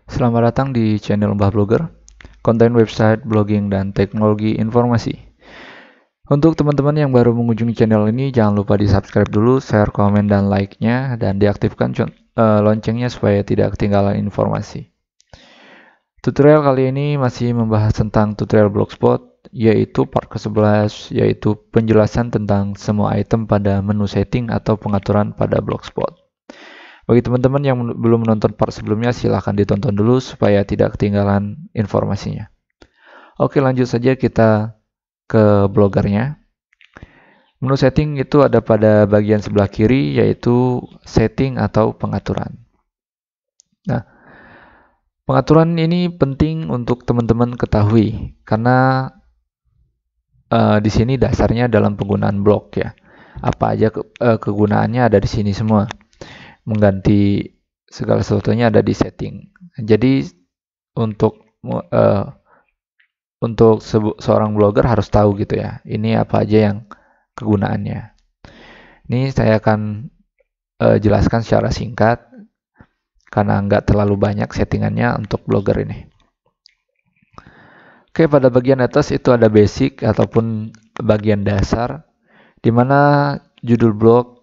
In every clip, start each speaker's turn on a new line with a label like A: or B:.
A: Selamat datang di channel Mbah Blogger, konten website, blogging, dan teknologi informasi. Untuk teman-teman yang baru mengunjungi channel ini, jangan lupa di subscribe dulu, share, komen, dan like-nya, dan diaktifkan loncengnya supaya tidak ketinggalan informasi. Tutorial kali ini masih membahas tentang tutorial Blogspot, yaitu part ke-11, yaitu penjelasan tentang semua item pada menu setting atau pengaturan pada Blogspot. Bagi teman-teman yang belum menonton part sebelumnya, silahkan ditonton dulu supaya tidak ketinggalan informasinya. Oke, lanjut saja kita ke bloggernya. Menu setting itu ada pada bagian sebelah kiri, yaitu setting atau pengaturan. Nah, pengaturan ini penting untuk teman-teman ketahui, karena di sini dasarnya dalam penggunaan blog ya. Apa aja kegunaannya ada di sini semua. Mengganti segala sesuatunya ada di setting. Jadi untuk seorang blogger harus tahu gitu ya. Ini apa aja yang kegunaannya. Ini saya akan jelaskan secara singkat karena nggak terlalu banyak settingannya untuk blogger ini. Oke, pada bagian atas itu ada basic ataupun bagian dasar, di mana judul blog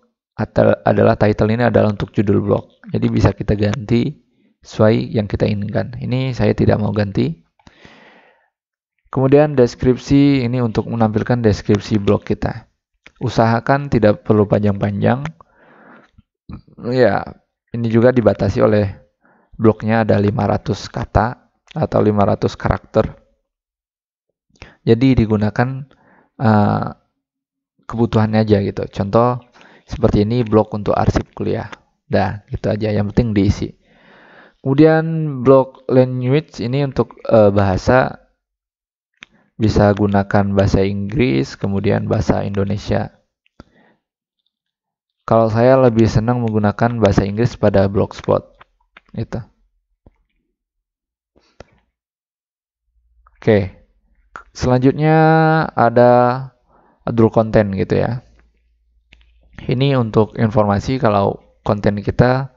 A: adalah title ini adalah untuk judul blog. Jadi bisa kita ganti sesuai yang kita inginkan. Ini saya tidak mau ganti. Kemudian deskripsi ini untuk menampilkan deskripsi blog kita. Usahakan tidak perlu panjang-panjang. Ya, ini juga dibatasi oleh blognya ada 500 kata atau 500 karakter. Jadi digunakan kebutuhannya aja gitu. Contoh seperti ini blog untuk arsip kuliah. Dah, gitu aja. Yang penting diisi. Kemudian blog language ini untuk bahasa, bisa gunakan bahasa Inggris, kemudian bahasa Indonesia. Kalau saya lebih senang menggunakan bahasa Inggris pada Blogspot. Gitu. Oke. Selanjutnya ada adul konten gitu ya. Ini untuk informasi kalau konten kita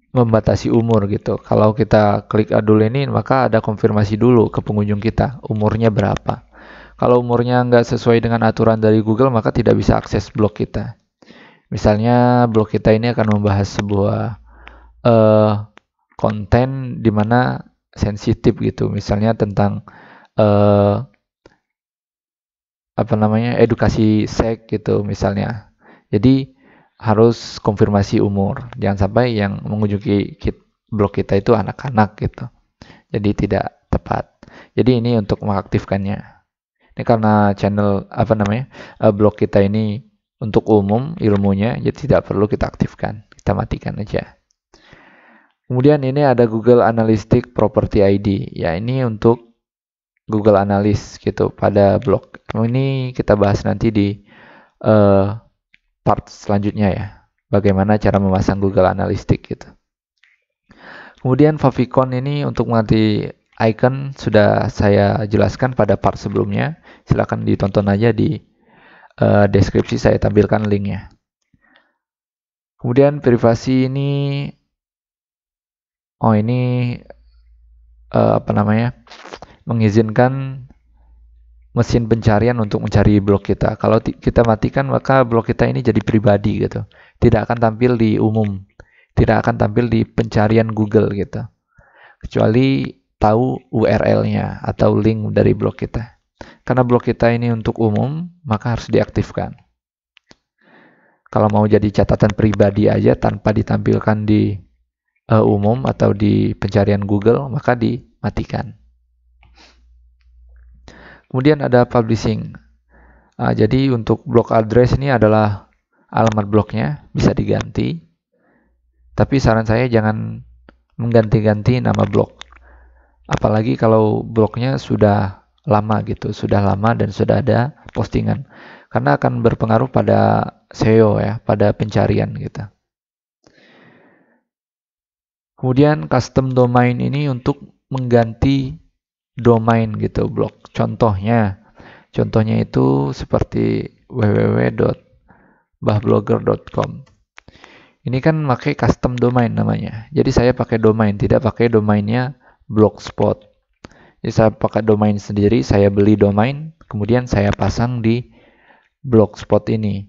A: membatasi umur gitu. Kalau kita klik adul ini, maka ada konfirmasi dulu ke pengunjung kita, umurnya berapa. Kalau umurnya nggak sesuai dengan aturan dari Google, maka tidak bisa akses blog kita. Misalnya blog kita ini akan membahas sebuah konten di mana sensitif gitu. Misalnya tentang edukasi seks gitu misalnya. Jadi harus konfirmasi umur. Jangan sampai yang mengunjungi blog kita itu anak-anak gitu. Jadi tidak tepat. Jadi ini untuk mengaktifkannya. Ini karena channel blog kita ini untuk umum ilmunya, jadi tidak perlu kita aktifkan. Kita matikan aja. Kemudian ini ada Google Analytics Property ID. Ya, ini untuk Google Analytics gitu pada blog. Ini kita bahas nanti di part selanjutnya ya. Bagaimana cara memasang Google Analytics gitu. Kemudian favicon ini untuk mengganti icon sudah saya jelaskan pada part sebelumnya. Silahkan ditonton aja di deskripsi, saya tampilkan linknya. Kemudian privasi ini, mengizinkan mesin pencarian untuk mencari blog kita. Kalau kita matikan, maka blog kita ini jadi pribadi gitu. Tidak akan tampil di umum. Tidak akan tampil di pencarian Google gitu. Kecuali tahu URL-nya atau link dari blog kita. Karena blog kita ini untuk umum, maka harus diaktifkan. Kalau mau jadi catatan pribadi aja tanpa ditampilkan di umum atau di pencarian Google, maka dimatikan. Kemudian ada publishing. Jadi untuk blog address ini adalah alamat blognya, bisa diganti. Tapi saran saya jangan mengganti-ganti nama blog. Apalagi kalau blognya sudah lama gitu, sudah lama dan sudah ada postingan. Karena akan berpengaruh pada SEO ya, pada pencarian gitu. Kemudian custom domain ini untuk mengganti domain gitu blog. Contohnya itu seperti www.mbahblogger.com. Ini kan pakai custom domain namanya. Jadi saya pakai domain, tidak pakai domainnya Blogspot. Jadi saya pakai domain sendiri, saya beli domain, kemudian saya pasang di Blogspot ini.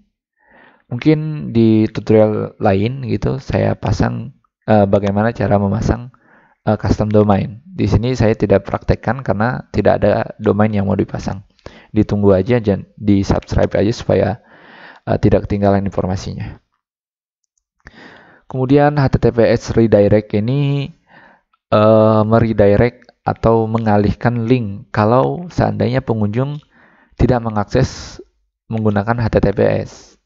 A: Mungkin di tutorial lain gitu saya pasang bagaimana cara memasang custom domain. Di sini saya tidak praktekkan karena tidak ada domain yang mau dipasang. Ditunggu aja, di subscribe aja supaya tidak ketinggalan informasinya. Kemudian HTTPS redirect ini meredirect atau mengalihkan link kalau seandainya pengunjung tidak mengakses menggunakan HTTPS.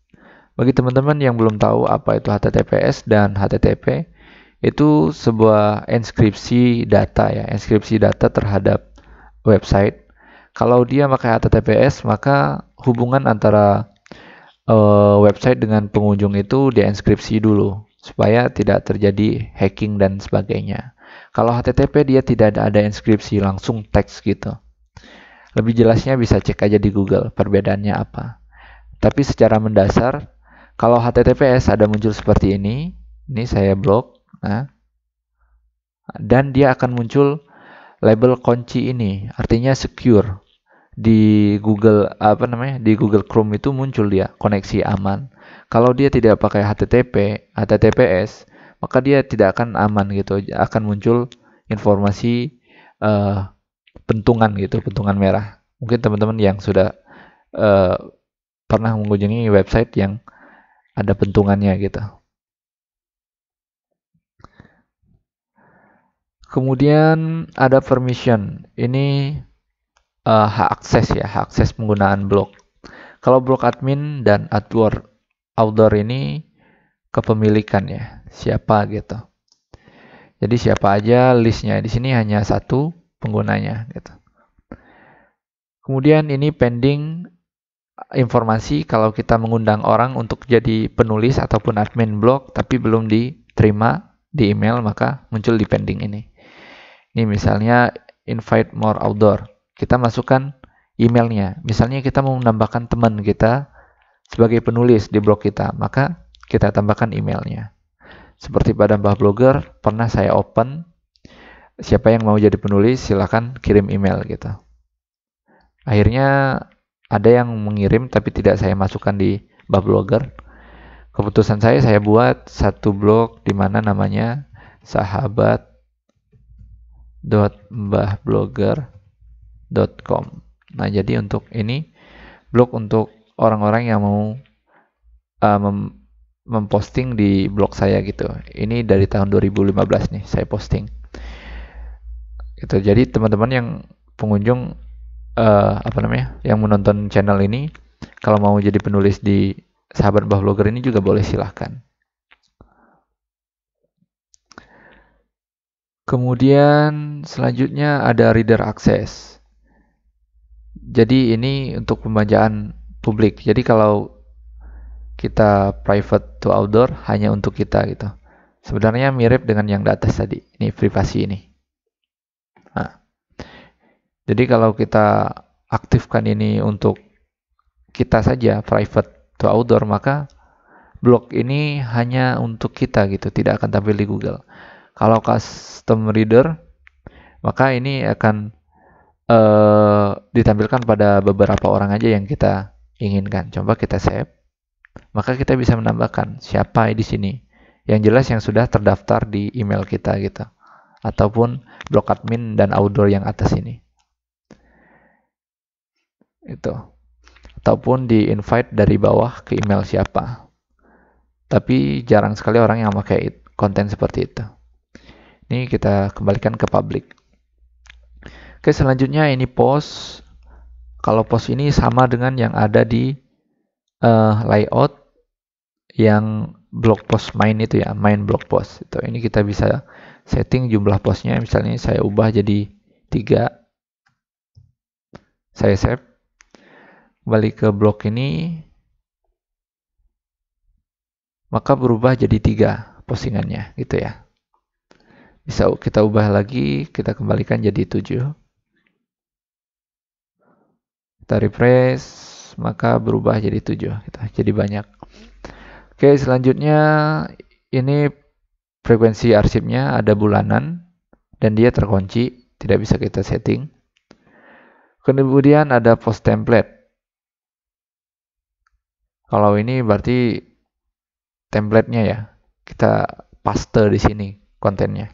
A: Bagi teman-teman yang belum tahu apa itu HTTPS dan HTTP, itu sebuah enskripsi data ya, enskripsi data terhadap website. Kalau dia pakai HTTPS, maka hubungan antara website dengan pengunjung itu dienkripsi dulu supaya tidak terjadi hacking dan sebagainya. Kalau HTTP dia tidak ada enskripsi, langsung teks gitu. Lebih jelasnya bisa cek aja di Google perbedaannya apa. Tapi secara mendasar, kalau HTTPS ada muncul seperti ini saya blok, dan dia akan muncul label kunci ini, artinya secure. Di Google di Google Chrome itu muncul dia koneksi aman. Kalau dia tidak pakai HTTPS, maka dia tidak akan aman gitu, akan muncul informasi pentungan gitu, pentungan merah. Mungkin teman-teman yang sudah pernah mengunjungi website yang ada pentungannya gitu. Kemudian ada permission. Ini hak akses ya, hak akses penggunaan blog. Kalau blog admin dan outdoor ini kepemilikan ya, siapa gitu. Jadi siapa aja listnya, di sini hanya satu penggunanya gitu. Kemudian ini pending informasi kalau kita mengundang orang untuk jadi penulis ataupun admin blog tapi belum diterima di email, maka muncul di pending ini. Ini misalnya invite more outdoor. Kita masukkan emailnya. Misalnya kita mau menambahkan teman kita sebagai penulis di blog kita, maka kita tambahkan emailnya. Seperti pada Mbah Blogger, pernah saya open. Siapa yang mau jadi penulis, silakan kirim email gitu. Akhirnya ada yang mengirim tapi tidak saya masukkan di Mbah Blogger. Keputusan saya buat satu blog di mana namanya sahabat.mbahblogger.com. Nah, jadi untuk ini blog untuk orang-orang yang mau memposting di blog saya gitu. Ini dari tahun 2015 nih saya posting. Gitu. Jadi teman-teman yang pengunjung yang menonton channel ini, kalau mau jadi penulis di Sahabat Mbah Blogger ini juga boleh, silahkan. Kemudian selanjutnya ada reader access. Jadi ini untuk pembacaan publik. Jadi kalau kita private to outdoor hanya untuk kita gitu. Sebenarnya mirip dengan yang di atas tadi. Ini privasi ini. Nah, jadi kalau kita aktifkan ini untuk kita saja, private to outdoor, maka blog ini hanya untuk kita gitu, tidak akan tampil di Google. Kalau custom reader, maka ini akan ditampilkan pada beberapa orang aja yang kita inginkan. Coba kita save, maka kita bisa menambahkan siapa di sini. Yang jelas yang sudah terdaftar di email kita gitu, ataupun blog admin dan outdoor yang atas ini. Itu. Ataupun di invite dari bawah ke email siapa. Tapi jarang sekali orang yang pakai konten seperti itu. Ini kita kembalikan ke public. Oke, selanjutnya ini post. Kalau post ini sama dengan yang ada di layout yang blog post main itu ya, main blog post. Itu. Ini kita bisa setting jumlah postnya. Misalnya saya ubah jadi 3. Saya save. Kembali ke blog ini. Maka berubah jadi 3 postingannya gitu ya. Bisa kita ubah lagi, kita kembalikan jadi 7. Kita refresh, maka berubah jadi 7 gitu. Jadi banyak. Oke, selanjutnya ini frekuensi arsipnya ada bulanan dan dia terkunci, tidak bisa kita setting. Kemudian ada post template. Kalau ini berarti template-nya ya. Kita paste di sini kontennya.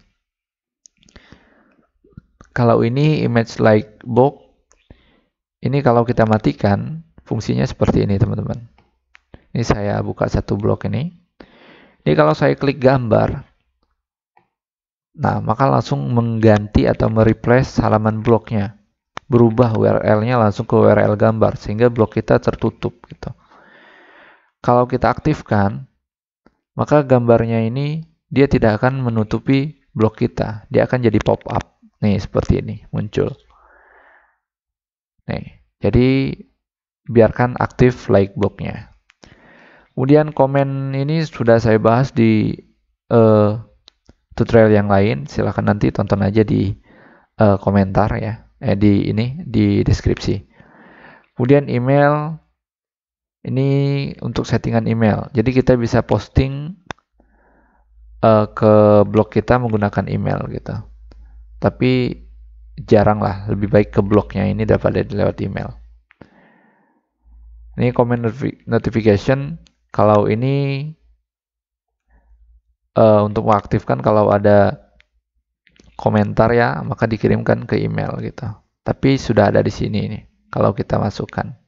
A: Kalau ini image like box, ini kalau kita matikan, fungsinya seperti ini teman-teman. Ini saya buka satu blok ini. Ini kalau saya klik gambar, nah maka langsung mengganti atau mereplace halaman bloknya. Berubah URL-nya langsung ke URL gambar, sehingga blok kita tertutup gitu. Kalau kita aktifkan, maka gambarnya ini dia tidak akan menutupi blok kita. Dia akan jadi pop-up. Nih, seperti ini, muncul. Nih, jadi biarkan aktif like blocknya. Kemudian komen ini sudah saya bahas di tutorial yang lain. Silahkan nanti tonton aja di komentar ya. Di deskripsi. Kemudian email, ini untuk settingan email. Jadi kita bisa posting ke blog kita menggunakan email gitu. Tapi jarang lah, lebih baik ke blognya ini daripada lewat email. Ini comment notification. Kalau ini untuk mengaktifkan kalau ada komentar ya, maka dikirimkan ke email gitu. Tapi sudah ada di sini nih, kalau kita masukkan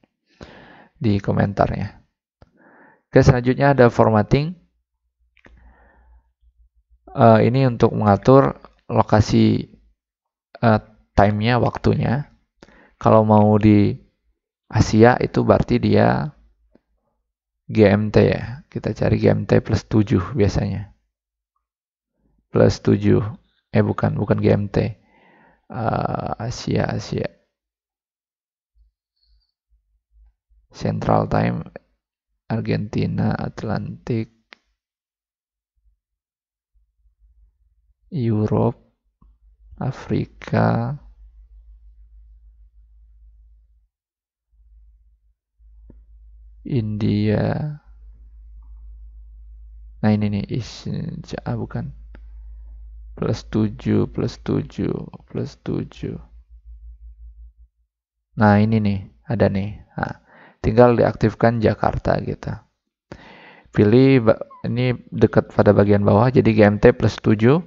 A: di komentarnya. Oke, selanjutnya ada formatting. Ini untuk mengatur lokasi time-nya, waktunya. Kalau mau di Asia itu berarti dia GMT ya. Kita cari GMT plus 7 biasanya. Plus 7. Bukan GMT. Asia. Central Time, Argentina, Atlantik, Europe, Afrika, India. Nah ini nih, bukan. Plus 7. Nah ini nih, ada nih. Nah, tinggal diaktifkan Jakarta gitu. Pilih ini dekat pada bagian bawah, jadi GMT plus 7.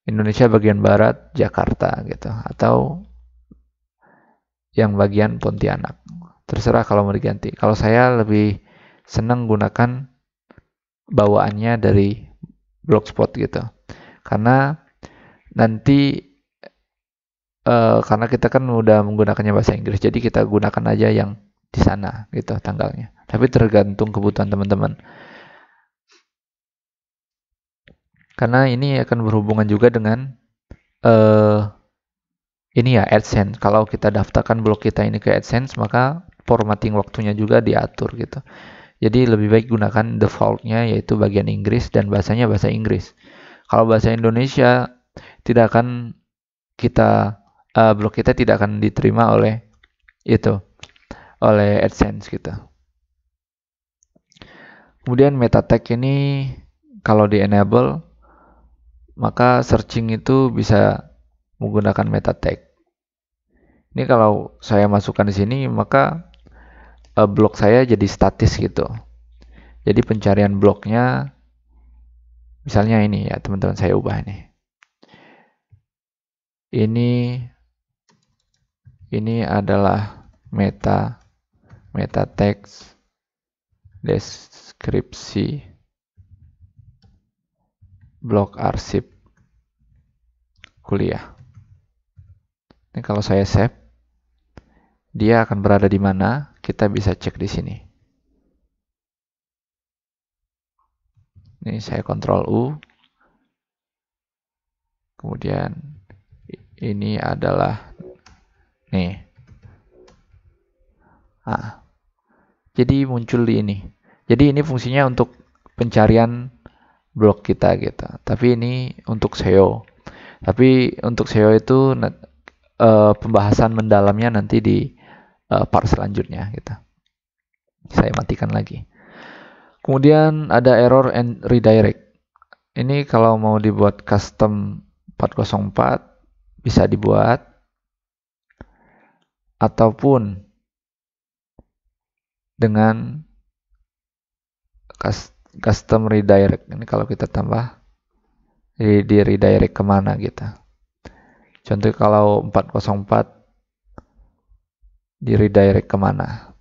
A: Indonesia bagian barat, Jakarta gitu. Atau yang bagian Pontianak. Terserah kalau mau diganti. Kalau saya lebih senang gunakan bawaannya dari Blogspot gitu. Karena nanti karena kita kan udah menggunakannya bahasa Inggris, jadi kita gunakan aja yang di sana gitu tanggalnya. Tapi tergantung kebutuhan teman-teman. Karena ini akan berhubungan juga dengan ini ya AdSense. Kalau kita daftarkan blog kita ini ke AdSense, maka formatting waktunya juga diatur gitu. Jadi lebih baik gunakan defaultnya yaitu bagian Inggris dan bahasanya bahasa Inggris. Kalau bahasa Indonesia tidak akan blog kita tidak akan diterima oleh AdSense gitu. Kemudian meta tag ini kalau di enable maka searching itu bisa menggunakan meta tag. Ini kalau saya masukkan di sini maka blog saya jadi statis gitu. Jadi pencarian blognya misalnya ini ya teman-teman, saya ubah nih. Ini adalah meta text deskripsi blog arsip kuliah. Ini kalau saya save, dia akan berada di mana? Kita bisa cek di sini. Ini saya Ctrl U. Kemudian ini adalah nih. Jadi muncul di ini. Jadi ini fungsinya untuk pencarian blog kita gitu. Tapi ini untuk SEO. Tapi untuk SEO itu pembahasan mendalamnya nanti di part selanjutnya gitu. Saya matikan lagi. Kemudian ada error and redirect. Ini kalau mau dibuat custom 404 bisa dibuat, ataupun dengan custom redirect. Ini kalau kita tambah di redirect kemana gitu. Contoh kalau 404 di redirect kemana.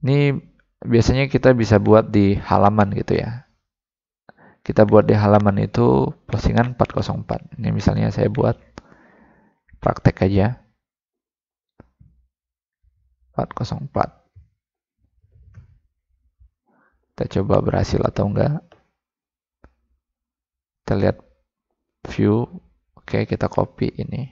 A: Ini biasanya kita bisa buat di halaman gitu ya. Kita buat di halaman itu postingan 404. Ini misalnya saya buat praktek aja. 404. Kita coba berhasil atau enggak. Kita lihat view. Oke, kita copy ini.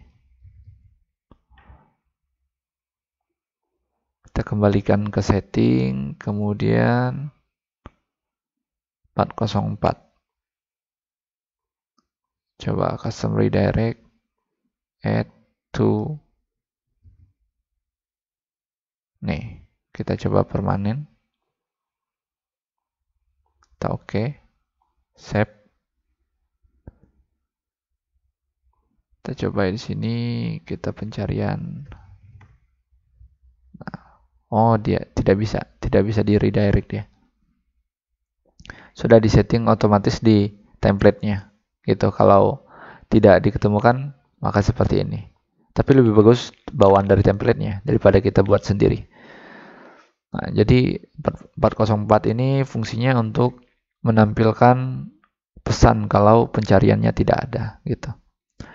A: Kita kembalikan ke setting, kemudian 404. Coba custom redirect, add to. Nih, kita coba permanen. Kita oke. Save. Kita coba di sini, kita pencarian. Oh, dia tidak bisa di redirect dia. Sudah disetting otomatis di template-nya. Gitu. Kalau tidak diketemukan, maka seperti ini. Tapi lebih bagus bawaan dari template-nya daripada kita buat sendiri. Nah, jadi 404 ini fungsinya untuk menampilkan pesan kalau pencariannya tidak ada gitu.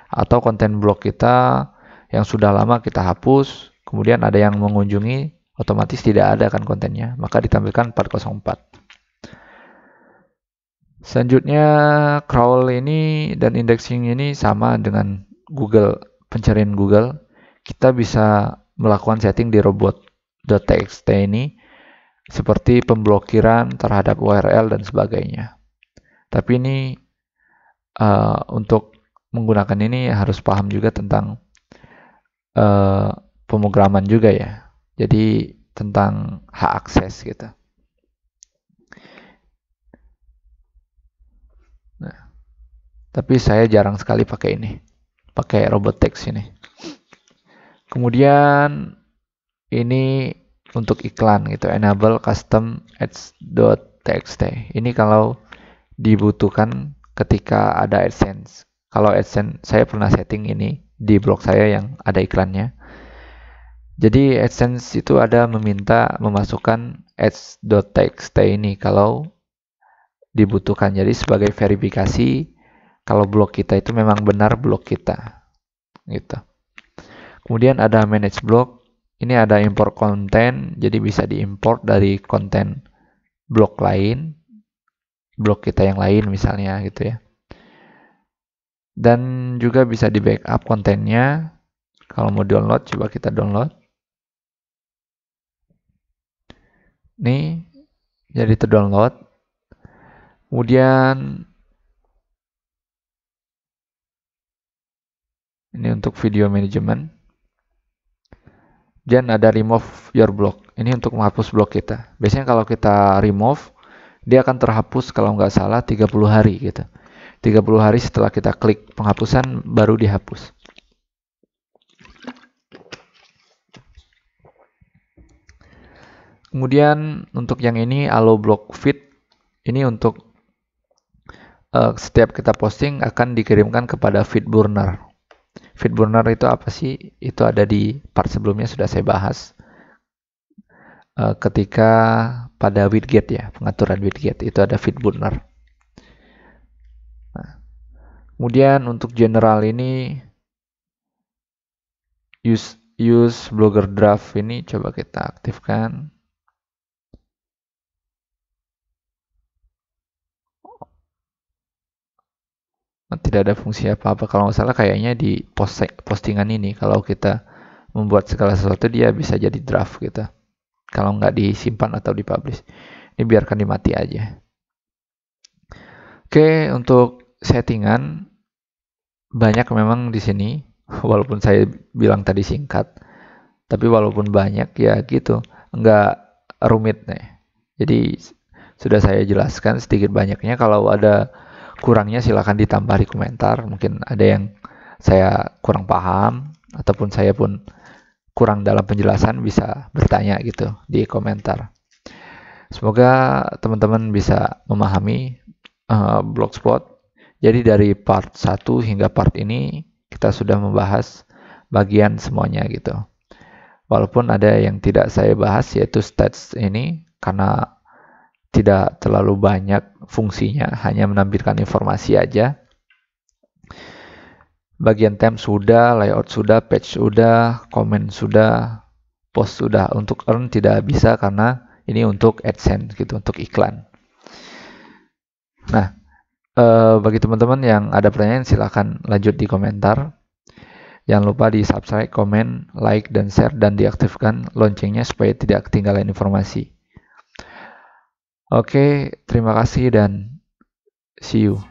A: Atau konten blog kita yang sudah lama kita hapus, kemudian ada yang mengunjungi, otomatis tidak ada kan kontennya, maka ditampilkan 404. Selanjutnya crawl ini dan indexing ini sama dengan Google, pencarian Google. Kita bisa melakukan setting di robot.txt ini seperti pemblokiran terhadap URL dan sebagainya. Tapi ini untuk menggunakan ini harus paham juga tentang pemrograman juga ya. Jadi tentang hak akses gitu. Nah, tapi saya jarang sekali pakai ini, pakai robot text ini. Kemudian ini untuk iklan gitu, enable custom ads.txt. Ini kalau dibutuhkan ketika ada AdSense. Kalau AdSense saya pernah setting ini di blog saya yang ada iklannya. Jadi AdSense itu ada meminta memasukkan ads.txt ini kalau dibutuhkan. Jadi sebagai verifikasi kalau blog kita itu memang benar blog kita. Gitu. Kemudian ada manage blog. Ini ada import konten, jadi bisa diimport dari konten blog lain, blog kita yang lain misalnya gitu ya. Dan juga bisa di backup kontennya. Kalau mau download, coba kita download. Nih, jadi terdownload. Kemudian ini untuk video management. Dan ada remove your blog. Ini untuk menghapus blog kita. Biasanya kalau kita remove, dia akan terhapus kalau nggak salah 30 hari gitu. 30 hari setelah kita klik penghapusan baru dihapus. Kemudian untuk yang ini allow blog feed. Ini untuk setiap kita posting akan dikirimkan kepada feed burner. Feed burner itu apa sih? Itu ada di part sebelumnya sudah saya bahas. Ketika pada widget ya, pengaturan widget itu ada feed burner. Nah, kemudian untuk general ini use blogger draft ini coba kita aktifkan. Tidak ada fungsi apa-apa. Kalau nggak salah kayaknya di postingan ini kalau kita membuat segala sesuatu dia bisa jadi draft gitu. Kalau nggak disimpan atau dipublish. Ini biarkan dimati aja. Oke, untuk settingan banyak memang di sini. Walaupun saya bilang tadi singkat, tapi walaupun banyak ya gitu, nggak rumit nih. Jadi sudah saya jelaskan sedikit banyaknya. Kalau ada kurangnya silahkan ditambah di komentar. Mungkin ada yang saya kurang paham ataupun saya pun kurang dalam penjelasan, bisa bertanya gitu di komentar. Semoga teman-teman bisa memahami Blogspot. Jadi dari part 1 hingga part ini kita sudah membahas bagian semuanya gitu. Walaupun ada yang tidak saya bahas, yaitu stats ini, karena tidak terlalu banyak fungsinya, hanya menampilkan informasi aja. Bagian theme sudah, layout sudah, page sudah, comment sudah, post sudah. Untuk earn tidak bisa karena ini untuk AdSense gitu, untuk iklan. Nah, bagi teman-teman yang ada pertanyaan silahkan lanjut di komentar. Jangan lupa di subscribe, komen, like, dan share, dan diaktifkan loncengnya supaya tidak ketinggalan informasi. Oke, terima kasih dan see you.